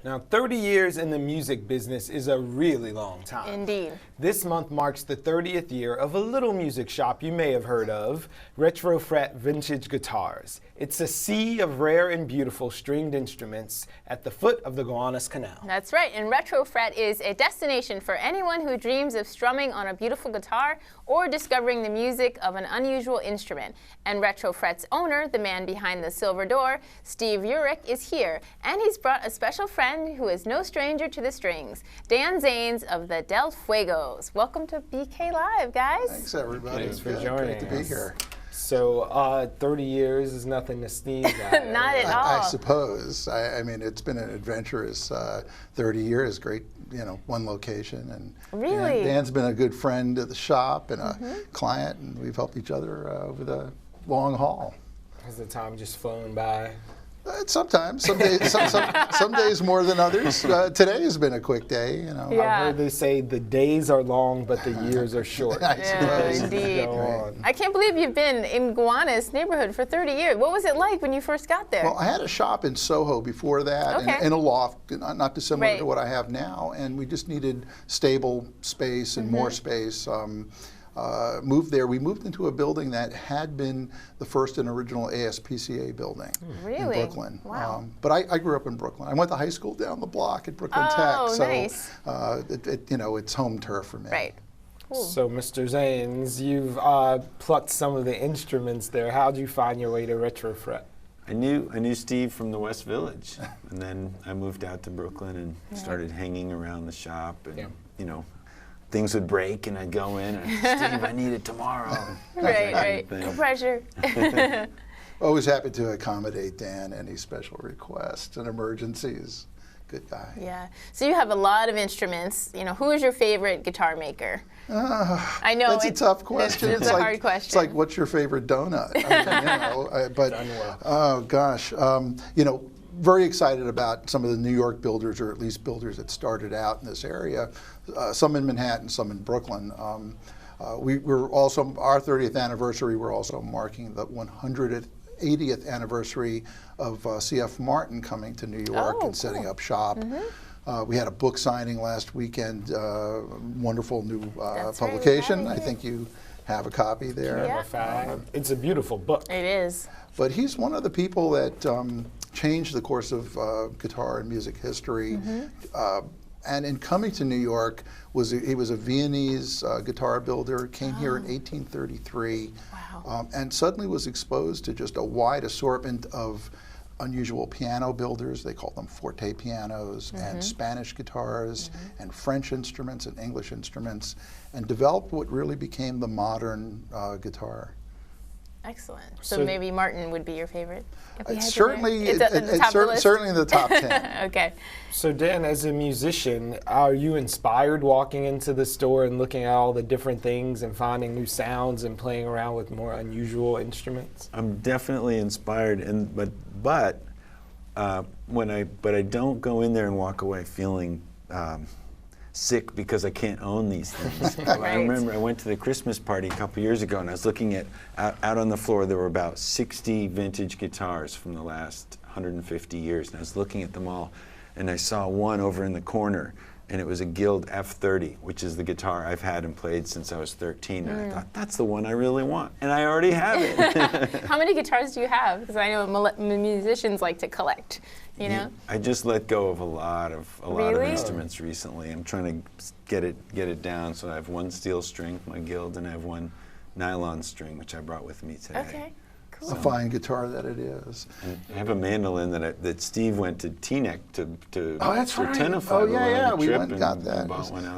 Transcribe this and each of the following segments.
Now, 30 years in the music business is a really long time. Indeed. This month marks the 30th year of a little music shop you may have heard of, Retrofret Vintage Guitars. It's a sea of rare and beautiful stringed instruments at the foot of the Gowanus Canal. That's right, and Retrofret is a destination for anyone who dreams of strumming on a beautiful guitar or discovering the music of an unusual instrument. And Retrofret's owner, the man behind the silver door, Steve Uhrik, is here, and he's brought a special friend who is no stranger to the strings, Dan Zanes of the Del Fuegos. Welcome to BK Live, guys. Thanks, everybody. Thanks for joining Great to be here. So 30 years is nothing to sneeze at. Not at all. I suppose. I mean, it's been an adventurous 30 years. Great, one location. And really? Dan's been a good friend of the shop and a client, and we've helped each other over the long haul. Has the time just flown by? Sometimes, some days, some days more than others. Today has been a quick day, Yeah. I've heard they say the days are long, but the years are short. I suppose. Indeed. Go on. I can't believe you've been in Gowanus neighborhood for 30 years. What was it like when you first got there? Well, I had a shop in Soho before that, Okay. in a loft, not dissimilar Right. to what I have now, and we just needed stable space and more space. Moved there. We moved into a building that had been the first and original ASPCA building in Really? Brooklyn. Wow. But I grew up in Brooklyn. I went to high school down the block at Brooklyn Oh, Tech, so nice. it's home turf for me. Right. Cool. So, Mr. Zanes, you've plucked some of the instruments there. How'd you find your way to Retrofret? I knew Steve from the West Village, and then I moved out to Brooklyn and started hanging around the shop, and things would break, and I'd go in and Steve, I need it tomorrow. Right. No pressure. Always happy to accommodate Dan any special requests and emergencies. Good guy. Yeah. So you have a lot of instruments. Who is your favorite guitar maker? I know That's a tough question. It's a hard question. It's like, what's your favorite donut? But oh gosh, very excited about some of the New York builders, or at least builders that started out in this area. Some in Manhattan, some in Brooklyn. We were also, our 30th anniversary, we're also marking the 180th anniversary of C.F. Martin coming to New York and setting up shop. We had a book signing last weekend, wonderful new publication. I think you have a copy there. Yeah. It's a beautiful book. It is. But he's one of the people that changed the course of guitar and music history. And in coming to New York, he was a Viennese guitar builder, came here in 1833, and suddenly was exposed to just a wide assortment of unusual piano builders. They called them forte pianos, and Spanish guitars, and French instruments, and English instruments, and developed what really became the modern guitar. Excellent. So maybe Martin would be your favorite? Certainly, it's certainly in the top 10. Okay. So Dan, as a musician, are you inspired walking into the store and looking at all the different things and finding new sounds and playing around with more unusual instruments? I'm definitely inspired, but I don't go in there and walk away feeling sick because I can't own these things. I remember I went to the Christmas party a couple years ago, and I was looking at out on the floor. There were about 60 vintage guitars from the last 150 years, and I was looking at them all, and I saw one over in the corner, and it was a Guild F30, which is the guitar I've had and played since I was 13. And I thought, that's the one I really want, and I already have it. How many guitars do you have? Because I know musicians like to collect. I just let go of a lot of instruments recently. I'm trying to get it down. So I have one steel string, my Guild, and I have one nylon string, which I brought with me today. Okay. Cool. A fine guitar that it is. And I have a mandolin that Steve went to Teaneck to Oh, that's right. Tenafly. Oh, yeah. We went and got that.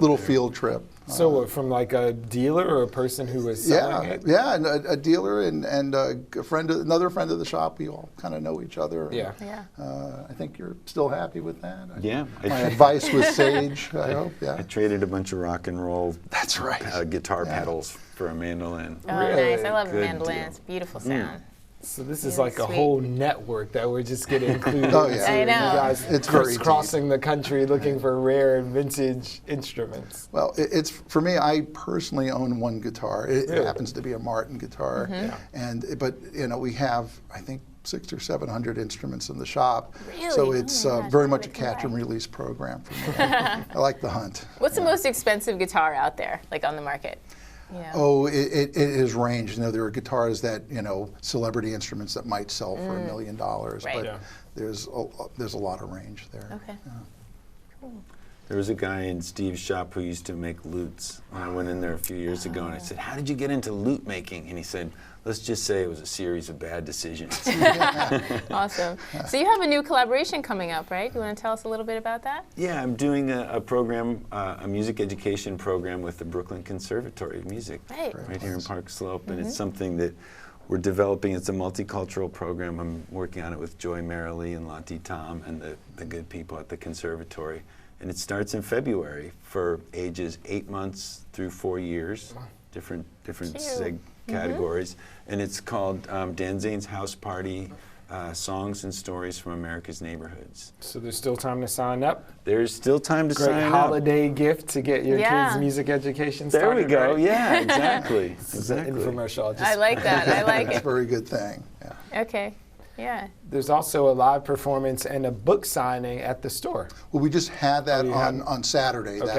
Little field trip. So from like a dealer or a person who was selling it? Yeah, and a dealer and a friend, another friend of the shop. We all kind of know each other. Yeah. I think you're still happy with that. Yeah. My advice was sage, I hope. Yeah. I traded a bunch of rock and roll That's right. Guitar pedals for a mandolin. Oh, Really? nice. I love the Good mandolin. deal. It's a beautiful sound. So this is Really like a sweet. whole network that we're just getting included Oh, yeah. into. I know. You guys It's very crisscrossing the country looking for rare vintage instruments. Well, it's for me. I personally own one guitar. It Really? happens to be a Martin guitar, but we have, I think, 600 or 700 instruments in the shop. Really? So it's Oh my gosh, very I much a would come catch and by. release program for me. I like the hunt. What's the most expensive guitar out there, like on the market? Yeah. Oh, it is ranged. You know, there are guitars that, you know, celebrity instruments that might sell for $1 million, Right. but Yeah. there's a lot of range there. Okay. Yeah. There was a guy in Steve's shop who used to make lutes. And I went in there a few years ago and I said, "How did you get into lute making?" And he said, "Let's just say it was a series of bad decisions." Awesome. So you have a new collaboration coming up, right? You want to tell us a little bit about that? Yeah, I'm doing a program, a music education program with the Brooklyn Conservatory of Music, Right. here in Park Slope, and it's something that we're developing. It's a multicultural program. I'm working on it with Joy Merrily and Lonty Tom and the good people at the conservatory. And it starts in February for ages 8 months through 4 years, different Cute. categories. And it's called Dan Zanes House Party, Songs and Stories from America's Neighborhoods. So there's still time to sign up. There's still time to Great sign holiday gift to get your Yeah. kids' music education up. There started. we go. right? Yeah, exactly. It's an exactly. infomercial. I like that. I like It's a it. very good thing. Yeah. Okay. Yeah. There's also a live performance and a book signing at the store. Well, we just had that you on Saturday. Okay.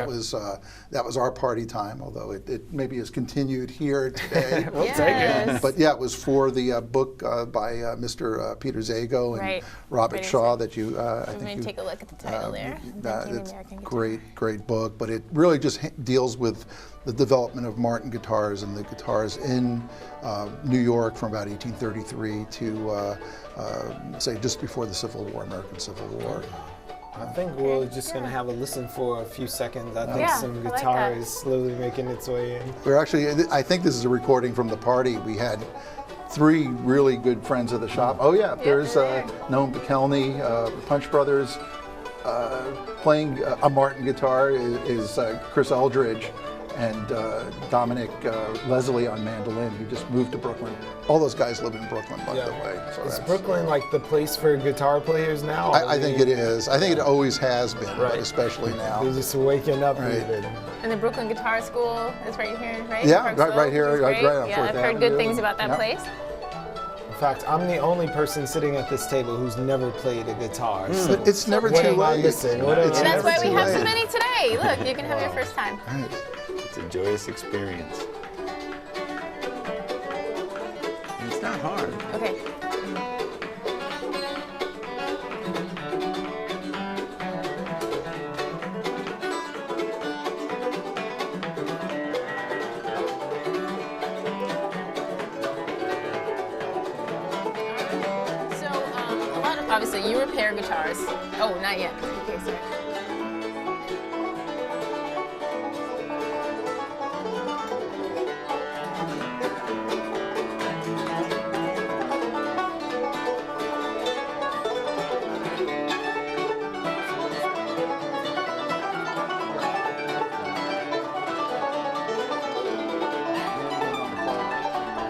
That was our party time, although it maybe has continued here today. We'll take it. Yes. But yeah, it was for the book by Mr. Peter Zago and Right. Robert Right, Shaw exactly. that you. I I'm think going you to take a look at the title there. Inventing it's American Guitar. great book, but it really just deals with the development of Martin guitars and the guitars in New York from about 1833 to say just before the Civil War, American Civil War. I think we're just going to have a listen for a few seconds. I think Yeah, some I like guitar that. is slowly making its way in. We're actually, I think this is a recording from the party. We had 3 really good friends of the shop. Oh yeah, there's they're there. Noam Pikelny, Punch Brothers. Playing a Martin guitar is Chris Eldridge and Dominic Leslie on mandolin. He just moved to Brooklyn. All those guys live in Brooklyn, by the way. So Is that's- Brooklyn like the place for guitar players now? I think it is. I think it always has been, but Right. especially now. They're just waking up Right. even. And the Brooklyn Guitar School is right here, right? Yeah, Park right Slope, here, which is right great. on Yeah, Fourth I've heard good Avenue. things about that Yeah. place. In fact, I'm the only person sitting at this table who's never played a guitar. So But it's never what too am I late. missing? What am It's I And that's never why we too have so late. many today. Look, you can have your first time. Right. It's a joyous experience. And it's not hard. Okay. So, a lot of, obviously, you repair guitars. Oh, not yet. Okay, sorry.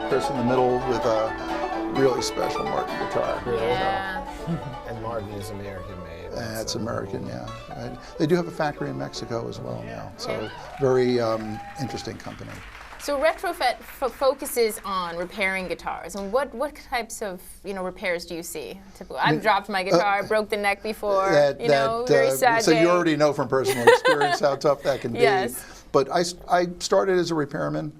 Chris in the middle with a really special Martin guitar. Yeah. And Martin is American made. That's so American, yeah. Right. They do have a factory in Mexico as well now. So Yeah. very interesting company. So Retrofret focuses on repairing guitars, and what types of repairs do you see? Typical. I've dropped my guitar, broke the neck before. Very sad so day. you already know from personal experience how tough that can be. Yes. But I started as a repairman,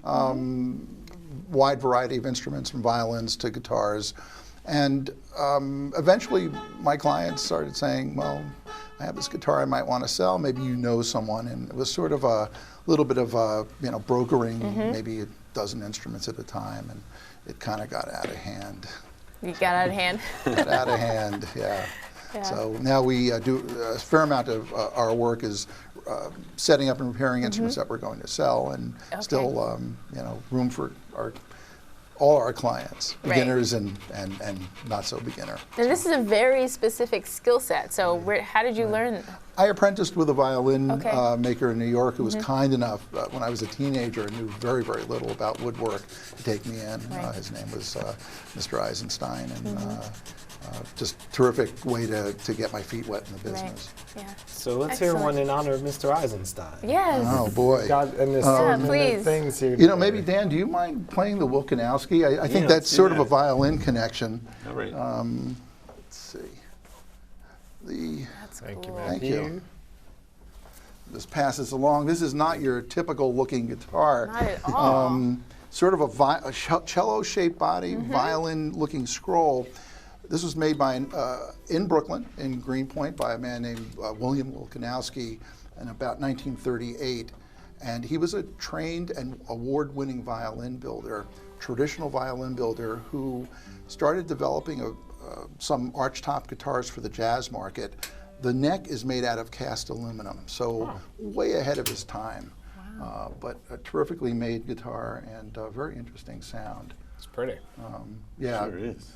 wide variety of instruments from violins to guitars. And eventually my clients started saying, well, I have this guitar I might want to sell. Maybe you know someone. And it was sort of a little bit of brokering, maybe a dozen instruments at a time. And it kind of got out of hand. You got out of hand. Got out of hand, yeah. Yeah. So now we do a fair amount of our work is setting up and repairing instruments that we're going to sell, and still room for all our clients, Right. beginners and not so beginner. And this is a very specific skill set. So how did you learn? I apprenticed with a violin Okay. maker in New York who was kind enough, when I was a teenager and knew very, very little about woodwork, to take me in. Right. His name was Mr. Eisenstein, and just terrific way to get my feet wet in the business. Right. Yeah. So let's hear one in honor of Mr. Eisenstein. Yes. Oh boy. God, and there's so many please. things here. You know, maybe Dan, do you mind playing the Wilkanowski? I think Yeah, that's let's do sort of that. a violin connection. All right. Let's see. Thank you, Thank Matthew. you. This passes along. This is not your typical looking guitar. Not at all. Sort of a cello-shaped body, violin-looking scroll. This was made by in Brooklyn, in Greenpoint, by a man named William Wilkanowski in about 1938. And he was a trained and award-winning violin builder, traditional violin builder, who started developing some archtop guitars for the jazz market. The neck is made out of cast aluminum, so way ahead of his time. But a terrifically made guitar and a very interesting sound. It's pretty. Yeah, Sure is.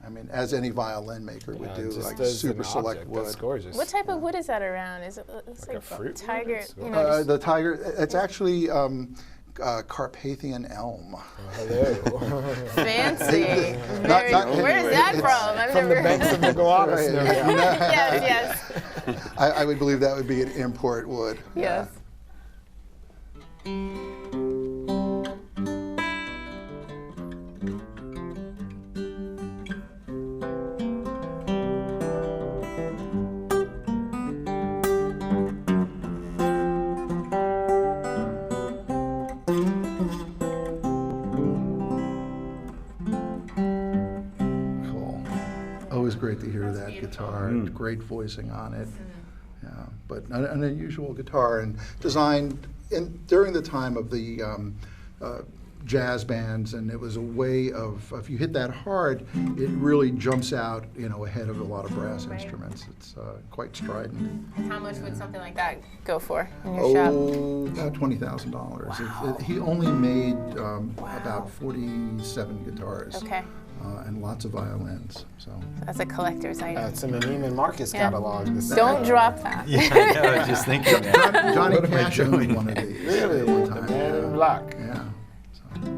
I mean, as any violin maker would do, just like as super an select object, wood. That's gorgeous. What type of wood is that around? Is it it's Like a fruit tiger? wood? You know, just The tiger, it's actually Carpathian elm. Hello. fancy. Not- Very, not- where's that from? I've From the never. banks of the Gowanus. Right. There we go. Yes, yes, I would believe that would be an import wood. yes. Cool. Always great to hear that guitar. Great voicing on it. Yeah, but an unusual guitar and designed during the time of the jazz bands, and it was a way of, if you hit that hard, it really jumps out, ahead of a lot of brass instruments. It's quite strident. How much would something like that go for in your shop? Oh, about $20,000. He only made about 47 guitars. Okay, And lots of violins. So that's a collector's item. It's in the Neiman Marcus Yeah. catalog. This Don't drop that. Yeah, I know, I was just thinking that. Johnny What am I Cash owned doing? one of these Really? at one The time. man in black. Yeah. Super.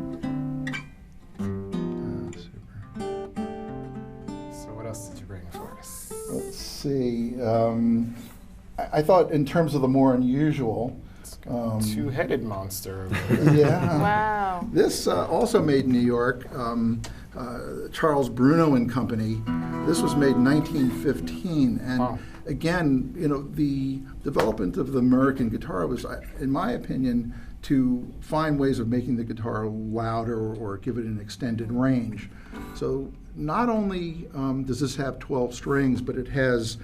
So what else did you bring for us? Let's see. I thought in terms of the more unusual. Two-headed monster. Yeah. Wow. This also made in New York. Charles Bruno and Company. This was made in 1915, and Wow. again, the development of the American guitar was, in my opinion, to find ways of making the guitar louder or give it an extended range. So not only does this have 12 strings, but it has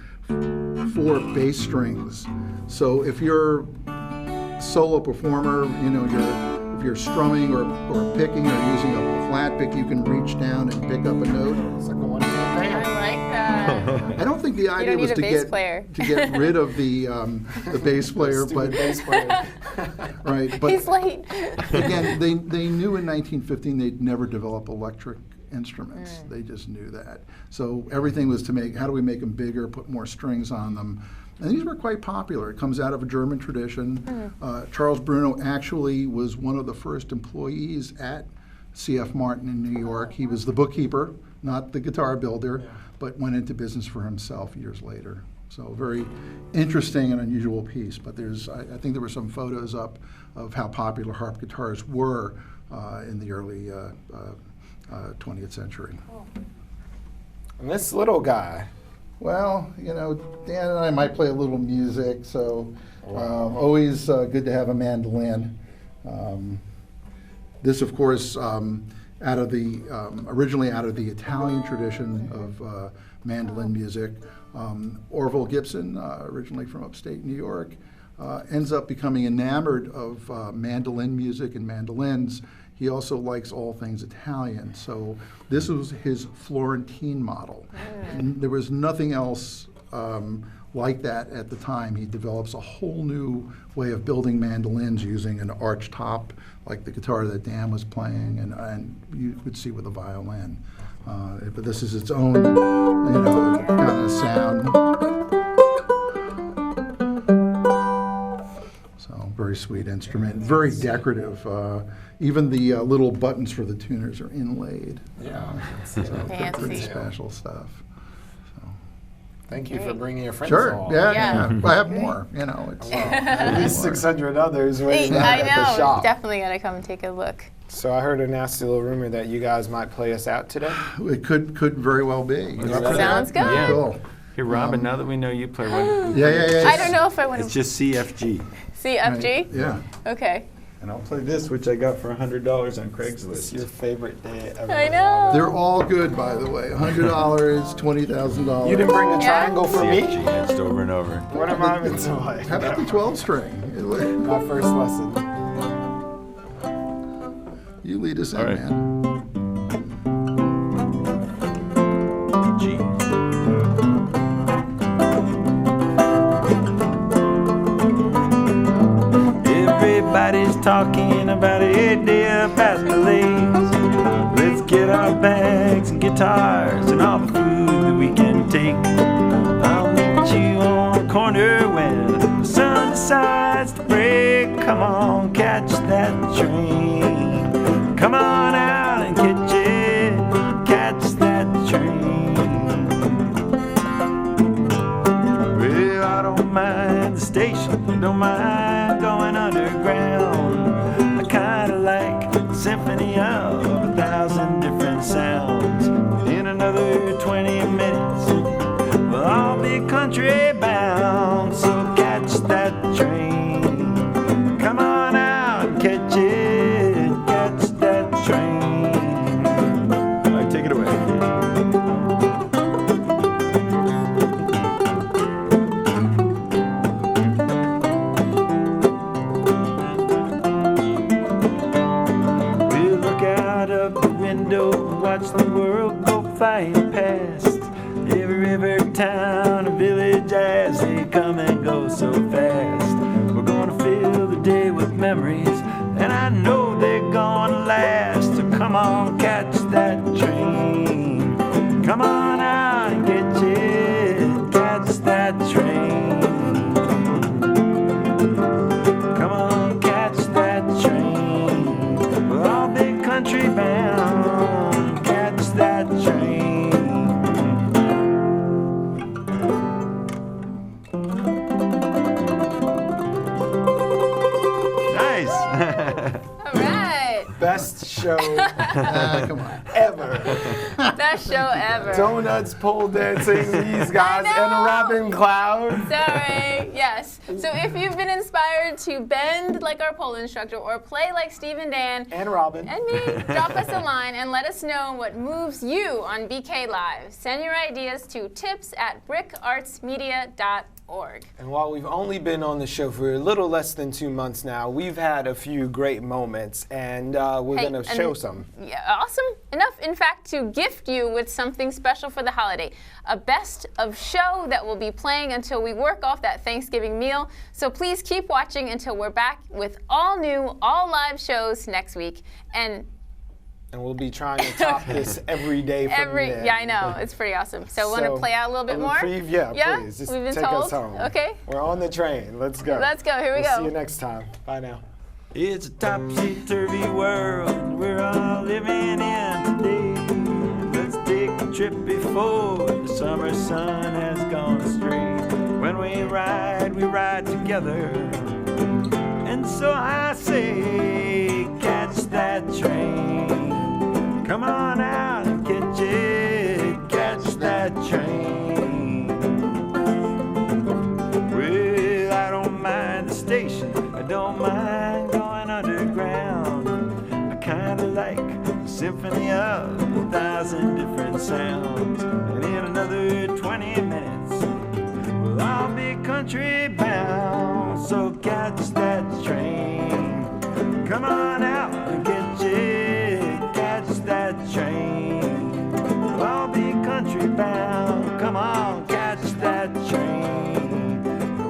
4 bass strings. So if you're a solo performer, if you're strumming or picking or using a flat pick, you can reach down and pick up a note. It's like a one-man I band. like that. I don't think the idea don't was need a to bass get player. to get rid of the bass player, Stupid but bass player. right. But He's late. again, they knew in 1915 they'd never develop electric instruments. They just knew that. So everything was to make, how do we make them bigger, put more strings on them? And these were quite popular. It comes out of a German tradition. Charles Bruno actually was one of the first employees at C.F. Martin in New York. He was the bookkeeper, not the guitar builder, but went into business for himself years later. So very interesting and unusual piece. But I think there were some photos up of how popular harp guitars were in the early 20th century. And this little guy. Well, Dan and I might play a little music, so always good to have a mandolin. This, of course, originally out of the Italian tradition of mandolin music. Orville Gibson, originally from upstate New York, ends up becoming enamored of mandolin music and mandolins. He also likes all things Italian, so this was his Florentine model. And there was nothing else like that at the time. He develops a whole new way of building mandolins using an arch top, like the guitar that Dan was playing, and you could see with a violin. But this is its own, kind of sound. So very very sweet instrument, very decorative. Even the little buttons for the tuners are inlaid. Yeah. So Fancy. pretty special stuff. Thank you for bringing your friends Sure, along. yeah. I have more, you know. It's, At least 600 others waiting I at the know. shop. Definitely gotta come and take a look. So I heard a nasty little rumor that you guys might play us out today. It could very well be. You up for that? Sounds good. Yeah. Cool. Hey, Robin, now that we know you play, what, Yeah. I don't know if I want it's to just CFG. CFG. Yeah. Okay. And I'll play this, which I got for $100 on It's Craigslist. your favorite day ever. I know. They're all good, by the way. $100, $20,000. You didn't bring a Yeah. triangle for me? CFG, just over and over. What am I meant to like? How about the 12-string? My first lesson. You lead us in, All right. man. G. Everybody's talking about a day past the lakes. Let's get our bags and guitars and all the food that we can take. I'll meet you on the corner when the sun decides to break. Come on, catch that train. Come on out and catch it. Catch that train. Well, I don't mind the station, I don't mind going underground. I kinda like the symphony of 1,000 different sounds. In another 20 minutes, we'll all be country bound. So catch that train. Come on out and catch it. Catch that train. All right, take it away. We'll look out of the window and watch the world go flying past. Every river, town, and village as they come and go so fast. We're gonna fill the day with memories, and I know they're gonna last. So come on, catch that train. Come on out and get it. Catch that train. Come on, catch that train. We'll all be country bound. Catch that train. Nice. All right. Best show Come on. ever. Best show ever. Donuts, pole dancing, these guys, I know. and a Robin Cloud. Sorry. Yes. So if you've been inspired to bend like our pole instructor or play like Steve and Dan And Robin. and me, drop us a line and let us know what moves you on BK Live. Send your ideas to tips@bricartsmedia.org. And while we've only been on the show for a little less than 2 months now, we've had a few great moments, and we're Hey, going to and- show some. Yeah, awesome. Enough, in fact, to gift you with something special for the holiday. A best of show that will be playing until we work off that Thanksgiving meal. So please keep watching until we're back with all new, all live shows next week. And And we'll be trying to top this every day from then. yeah, I know. It's pretty awesome. So want to play out a little bit more? Yeah, please. Just We've been take told. us home. Okay. We're on the train. Let's go. Let's go. Here we We'll go. See you next time. Bye now. It's a topsy-turvy world we're all living in today. Let's take a trip before the summer sun has gone astray. When we ride together. And so I say, catch that train. Come on out and catch it. Catch that train. Well, I don't mind the station. I don't mind going underground. I kinda like the symphony of 1,000 different sounds. And in another 20 minutes, we'll all be country bound. So catch that train. Come on out and get it. Catch that train. We'll all be country bound. Come on, catch that train.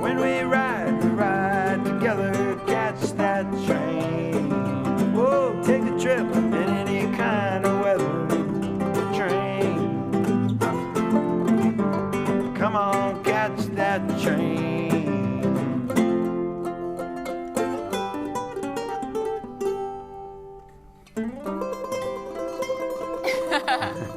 When we ride together. Catch that train. Whoa, take a trip in any kind of weather. Train. Come on, catch that train. Awesome.